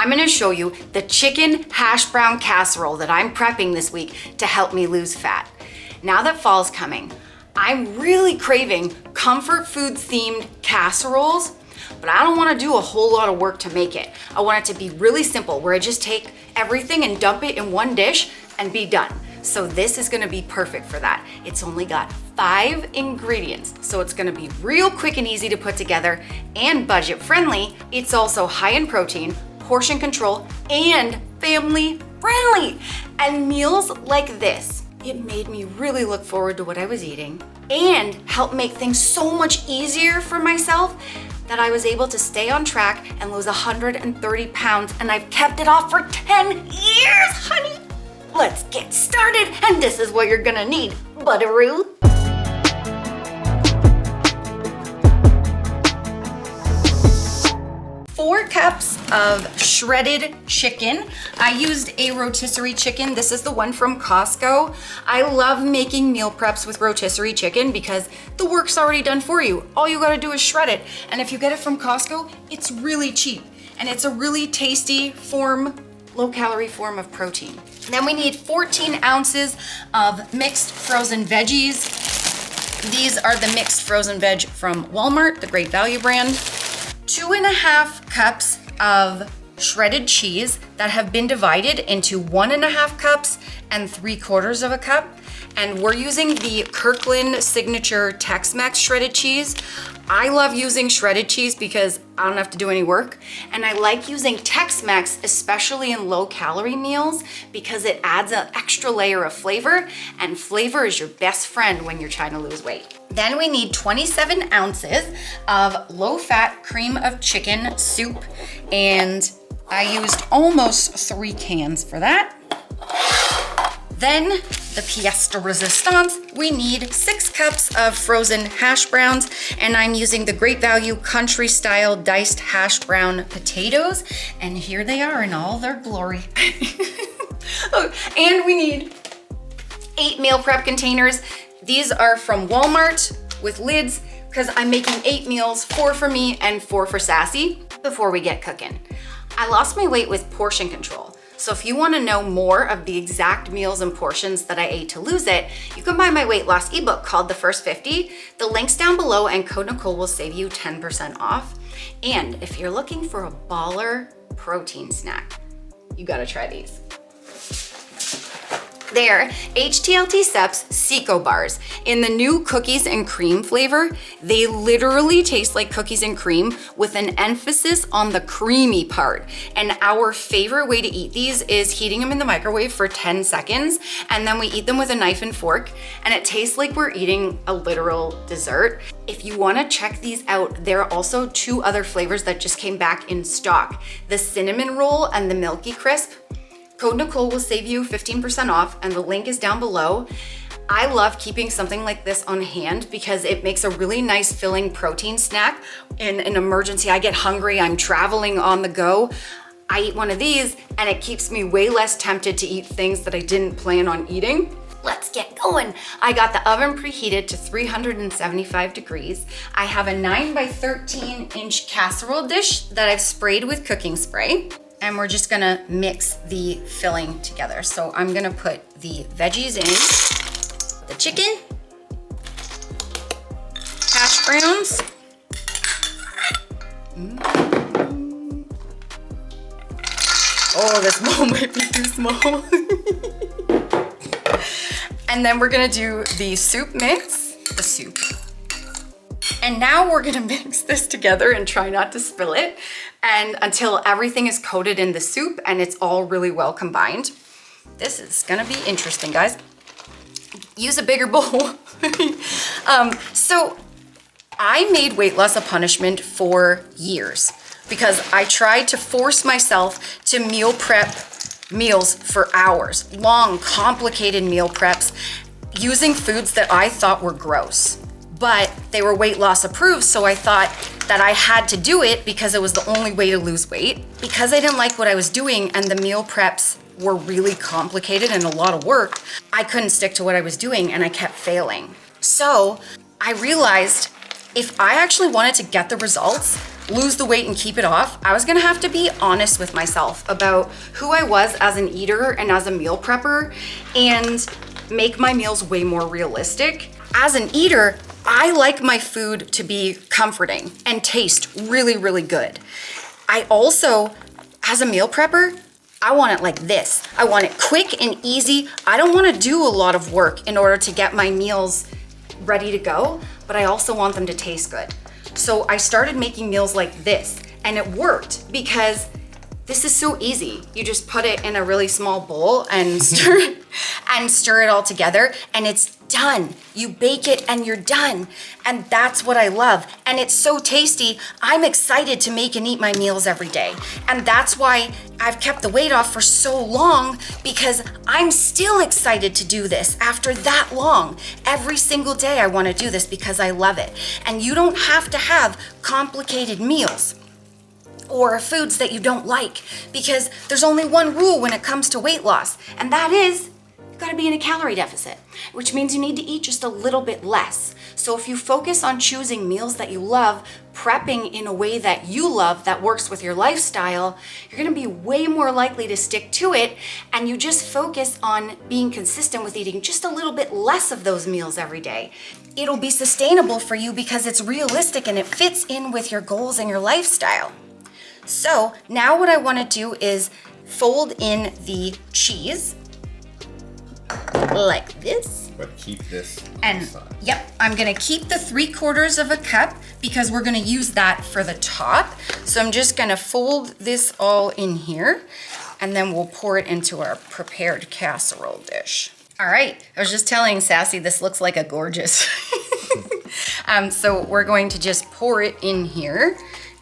I'm gonna show you the chicken hash brown casserole that I'm prepping this week to help me lose fat. Now that fall's coming, I'm really craving comfort food themed casseroles, but I don't wanna do a whole lot of work to make it. I want it to be really simple, where I just take everything and dump it in one dish and be done. So this is gonna be perfect for that. It's only got 5 ingredients, so it's gonna be real quick and easy to put together and budget friendly. It's also high in protein, portion control, and family friendly. And meals like this, it made me really look forward to what I was eating and helped make things so much easier for myself that I was able to stay on track and lose 130 pounds, and I've kept it off for 10 years, honey. Let's get started, and this is what you're gonna need. Butteroo. 4 cups of shredded chicken. I used a rotisserie chicken. This is the one from Costco. I love making meal preps with rotisserie chicken because the work's already done for you. All you gotta do is shred it. And if you get it from Costco, it's really cheap. And it's a really tasty low-calorie form of protein. Then we need 14 ounces of mixed frozen veggies. These are the mixed frozen veg from Walmart, the Great Value brand. 2.5 cups of shredded cheese that have been divided into 1.5 cups and 3/4 of a cup. And we're using the Kirkland Signature Tex-Mex shredded cheese. I love using shredded cheese because I don't have to do any work. And I like using Tex-Mex, especially in low-calorie meals, because it adds an extra layer of flavor, and flavor is your best friend when you're trying to lose weight. Then we need 27 ounces of low-fat cream of chicken soup, and I used almost 3 cans for that. Then the pièce de résistance, we need 6 cups of frozen hash browns, and I'm using the Great Value country style diced hash brown potatoes, and here they are in all their glory. Oh, and we need 8 meal prep containers. These are from Walmart with lids because I'm making 8 meals, 4 for me and 4 for Sassy before we get cooking. I lost my weight with portion control. So if you want to know more of the exact meals and portions that I ate to lose it, you can buy my weight loss ebook called The First 50. The link's down below, and code Nicole will save you 10% off. And if you're looking for a baller protein snack, you gotta try these. They're HTLT Steps Seco Bars. In the new cookies and cream flavor, they literally taste like cookies and cream with an emphasis on the creamy part. And our favorite way to eat these is heating them in the microwave for 10 seconds, and then we eat them with a knife and fork, and it tastes like we're eating a literal dessert. If you wanna check these out, there are also 2 other flavors that just came back in stock: the cinnamon roll and the milky crisp. Code Nicole will save you 15% off, and the link is down below. I love keeping something like this on hand because it makes a really nice filling protein snack. In an emergency, I get hungry, I'm traveling on the go, I eat one of these and it keeps me way less tempted to eat things that I didn't plan on eating. Let's get going. I got the oven preheated to 375 degrees. I have a 9 by 13 inch casserole dish that I've sprayed with cooking spray. And we're just gonna mix the filling together. So I'm gonna put the veggies in, the chicken, hash browns, oh, this bowl might be too small. And then we're gonna do the soup mix, the soup. And now we're gonna mix this together and try not to spill it, and until everything is coated in the soup and it's all really well combined. This is gonna be interesting, guys. Use a bigger bowl. So I made weight loss a punishment for years because I tried to force myself to meal prep meals for hours, long, complicated meal preps, using foods that I thought were gross. But they were weight loss approved, so I thought that I had to do it because it was the only way to lose weight. Because I didn't like what I was doing and the meal preps were really complicated and a lot of work, I couldn't stick to what I was doing and I kept failing. So I realized if I actually wanted to get the results, lose the weight and keep it off, I was gonna have to be honest with myself about who I was as an eater and as a meal prepper and make my meals way more realistic. As an eater, I like my food to be comforting and taste really, really good. I also, as a meal prepper, I want it like this. I want it quick and easy. I don't want to do a lot of work in order to get my meals ready to go, but I also want them to taste good. So I started making meals like this, and it worked because this is so easy. You just put it in a really small bowl and stir it all together, and it's done. You bake it and you're done. And that's what I love. And it's so tasty. I'm excited to make and eat my meals every day. And that's why I've kept the weight off for so long, because I'm still excited to do this after that long. Every single day I want to do this because I love it. And you don't have to have complicated meals or foods that you don't like, because there's only one rule when it comes to weight loss, and that is you've got to be in a calorie deficit, which means you need to eat just a little bit less. So if you focus on choosing meals that you love, prepping in a way that you love, that works with your lifestyle, you're going to be way more likely to stick to it, and you just focus on being consistent with eating just a little bit less of those meals every day. It'll be sustainable for you because it's realistic and it fits in with your goals and your lifestyle. So now what I want to do is fold in the cheese like this. But keep this and inside. Yep, I'm gonna keep the 3/4 of a cup because we're gonna use that for the top. So I'm just gonna fold this all in here, and then we'll pour it into our prepared casserole dish. All right, I was just telling Sassy this looks like a gorgeous. So we're going to just pour it in here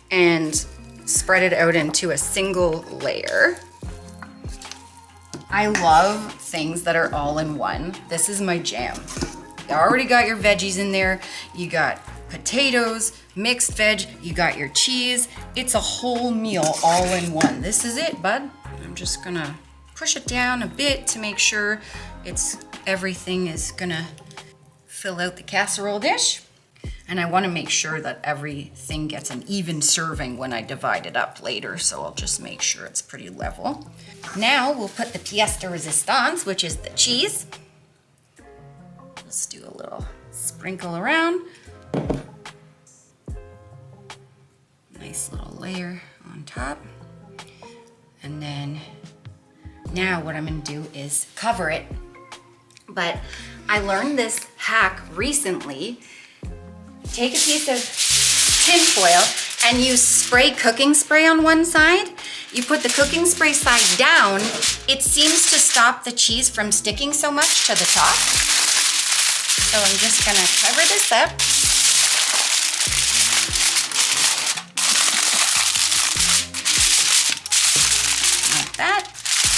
and spread it out into a single layer. I love things that are all in one. This is my jam. You already got your veggies in there. You got potatoes, mixed veg, you got your cheese. It's a whole meal all in one. This is it, bud. I'm just gonna push it down a bit to make sure everything is gonna fill out the casserole dish. And I want to make sure that everything gets an even serving when I divide it up later, so I'll just make sure it's pretty level. Now we'll put the pièce de résistance, which is the cheese. Let's do a little sprinkle around. Nice little layer on top. And then now what I'm going to do is cover it. But I learned this hack recently. Take a piece of tin foil and you spray cooking spray on one side. You put the cooking spray side down. It seems to stop the cheese from sticking so much to the top. So I'm just gonna cover this up. Like that.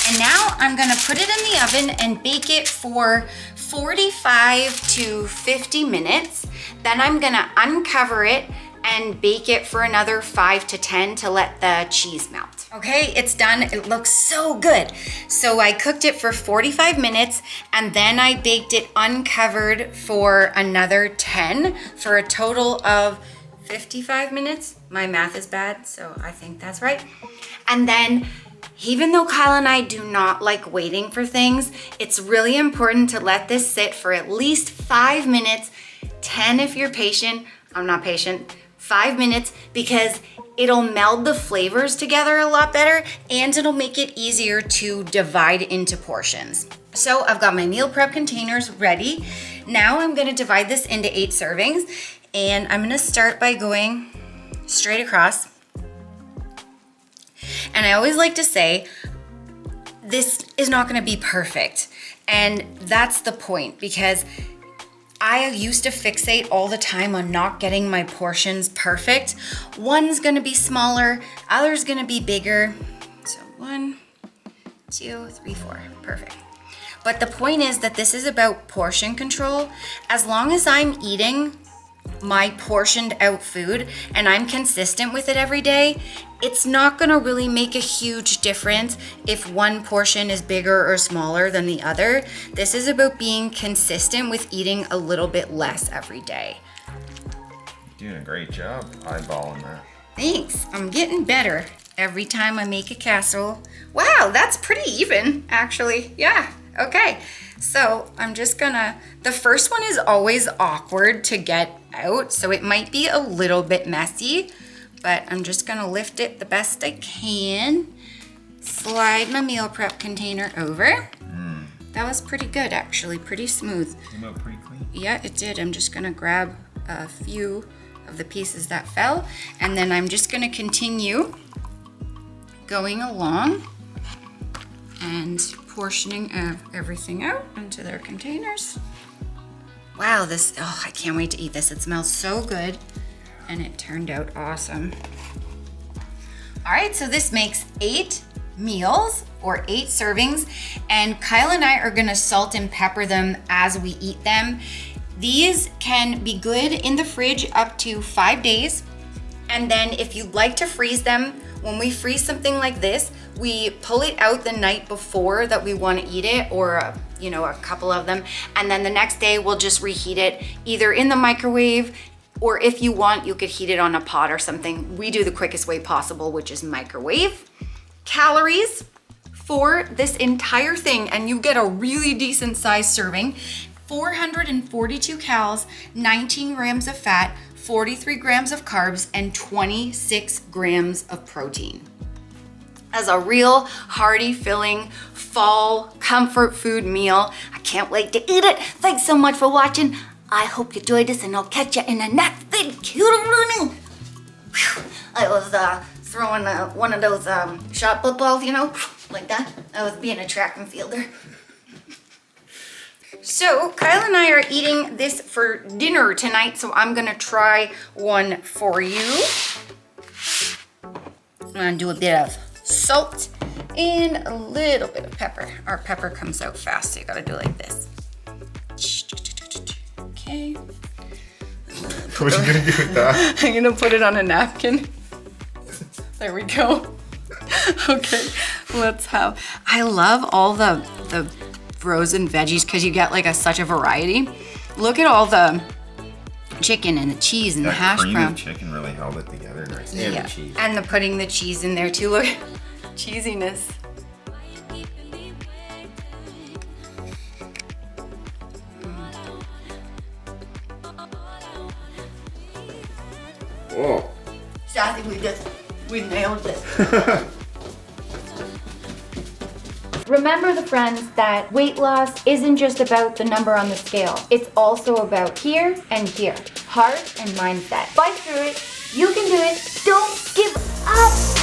And now I'm gonna put it in the oven and bake it for 45 to 50 minutes. Then I'm gonna uncover it and bake it for another 5 to 10 to let the cheese melt. Okay, it's done. It looks so good. So I cooked it for 45 minutes and then I baked it uncovered for another 10 for a total of 55 minutes. My math is bad, so I think that's right. And then even though Kyle and I do not like waiting for things, it's really important to let this sit for at least 5 minutes, 10 if you're patient. I'm not patient. 5 minutes, because it'll meld the flavors together a lot better and it'll make it easier to divide into portions. So I've got my meal prep containers ready. Now I'm gonna divide this into 8 servings, and I'm gonna start by going straight across. And I always like to say, this is not gonna be perfect. And that's the point, because I used to fixate all the time on not getting my portions perfect. One's gonna be smaller, other's gonna be bigger. So 1, 2, 3, 4, perfect. But the point is that this is about portion control. As long as I'm eating my portioned out food and I'm consistent with it every day, it's not gonna really make a huge difference if one portion is bigger or smaller than the other. This is about being consistent with eating a little bit less every day. You're doing a great job eyeballing that. Thanks, I'm getting better every time I make a casserole. Wow, that's pretty even, actually. Yeah, okay. So I'm just gonna, the first one is always awkward to get out, so it might be a little bit messy, but I'm just gonna lift it the best I can. Slide my meal prep container over. That was pretty good, actually, pretty smooth. Came out pretty clean. Yeah, it did. I'm just gonna grab a few of the pieces that fell, and then I'm just gonna continue going along and portioning everything out into their containers. Wow, this, oh, I can't wait to eat this. It smells so good, and it turned out awesome. All right, so this makes 8 meals or 8 servings, and Kyle and I are gonna salt and pepper them as we eat them. These can be good in the fridge up to 5 days, and then if you'd like to freeze them, when we freeze something like this, we pull it out the night before that we want to eat it, or you know, a couple of them, and then the next day we'll just reheat it either in the microwave, or if you want, you could heat it on a pot or something. We do the quickest way possible, which is microwave. Calories for this entire thing, and you get a really decent sized serving, 442 calories, 19 grams of fat, 43 grams of carbs, and 26 grams of protein. As a real hearty, filling, fall comfort food meal. I can't wait to eat it. Thanks so much for watching. I hope you enjoyed this, and I'll catch you in the next video. I was throwing one of those shot footballs, you know, like that. I was being a track and fielder. So Kyle and I are eating this for dinner tonight, so I'm gonna try one for you. I'm gonna do a bit of salt and a little bit of pepper. Our pepper comes out fast, so you gotta do it like this. Okay. What are you gonna do with that? I'm gonna put it on a napkin. There we go. Okay, let's have, I love all the frozen veggies because you get like such a variety. Look at all the chicken and the cheese and the hash brown. The chicken really held it together nice. Yeah, And the cheese. and putting the cheese in there too. Look, cheesiness. Whoa. Sassy, we nailed this. Remember, the friends, that weight loss isn't just about the number on the scale. It's also about here and here. Heart and mindset. Fight through it. You can do it. Don't give up.